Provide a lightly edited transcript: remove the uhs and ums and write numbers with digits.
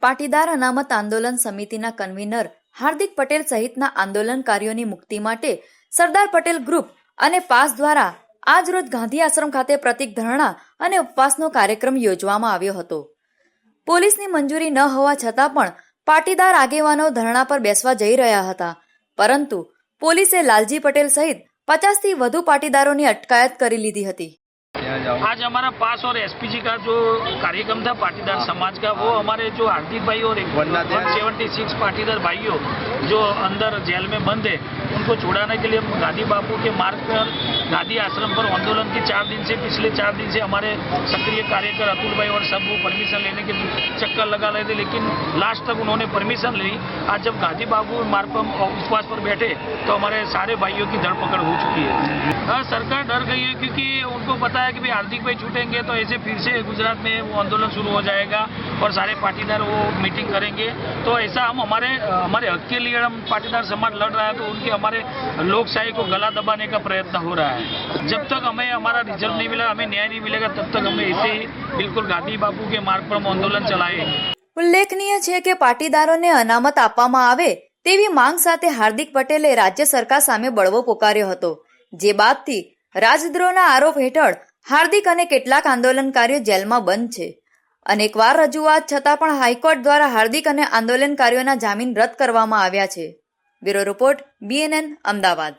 પાટીદાર અનામત આંદોલન સમિતિના કન્વીનર હાર્દિક પટેલ સહિતના આંદોલનકારીઓની મુક્તિ માટે સરદાર પટેલ ગ્રુપ અને પાસ દ્વારા આજરોજ ગાંધી આશ્રમ ખાતે પ્રતિક ધરણા અને ઉપવાસનો કાર્યક્રમ યોજવામાં આવ્યો હતો. પોલીસની મંજૂરી ન હોવા છતાં પણ પાટીદાર આગેવાનો ધરણા પર બેસવા જઈ રહ્યા હતા, પરંતુ પોલીસે લાલજી પટેલ સહિત 50 થી વધુ પાટીદારોની અટકાયત કરી લીધી હતી. आज हमारा पास और एसपीजी का जो कार्यक्रम था पाटीदार समाज का, वो हमारे जो हार्दिक भाई और 176 पाटीदार भाइयों जो अंदर जेल में बंद है, उनको छुड़ाने के लिए हम गांधी बापू के मार्ग पर गांधी आश्रम पर आंदोलन के 4 दिन से पिछले 4 दिन से हमारे सक्रिय कार्यकर अतुल भाई और सब वो परमिशन लेने के चक्कर लगा रहे थे, लेकिन लास्ट तक उन्होंने परमिशन ली. आज जब गांधी बापू मार्ग पर उपवास पर बैठे तो हमारे सारे भाइयों की धरपकड़ हो चुकी है. हाँ, सरकार डर गई है क्योंकि उनको पता है कि भाई हार्दिक भाई छूटेंगे तो ऐसे फिर से गुजरात में वो आंदोलन शुरू हो जाएगा और सारे पाटीदार वो मीटिंग करेंगे. तो ऐसा हम हमारे हक के लिए हम पाटीदार समाज लड़ रहा है, तो उनके हमारे लोकशाही को गला दबाने का प्रयत्न हो रहा है. जब तक हमें हमारा रिजर्व नहीं मिलेगा, हमें न्याय नहीं मिलेगा, तब तक हमें ऐसे ही बिल्कुल गांधी बापू के मार्ग पर हम आंदोलन चलाए. ઉલ્લેખનીય છે કે પાટીદારોને અનામત આપવામાં આવે તેવી માંગ સાથે હાર્દિક પટેલે રાજ્ય સરકાર સામે બળવો પોકાર્યો હતો, જે બાદથી રાજદ્રોહના આરોપ હેઠળ હાર્દિક અને કેટલાક આંદોલનકારીઓ જેલમાં બંધ છે. અનેકવાર રજૂઆત છતાં પણ હાઈકોર્ટ દ્વારા હાર્દિક અને આંદોલનકારીઓના જામીન રદ કરવામાં આવ્યા છે. Bureau report, BNN, Ahmedabad.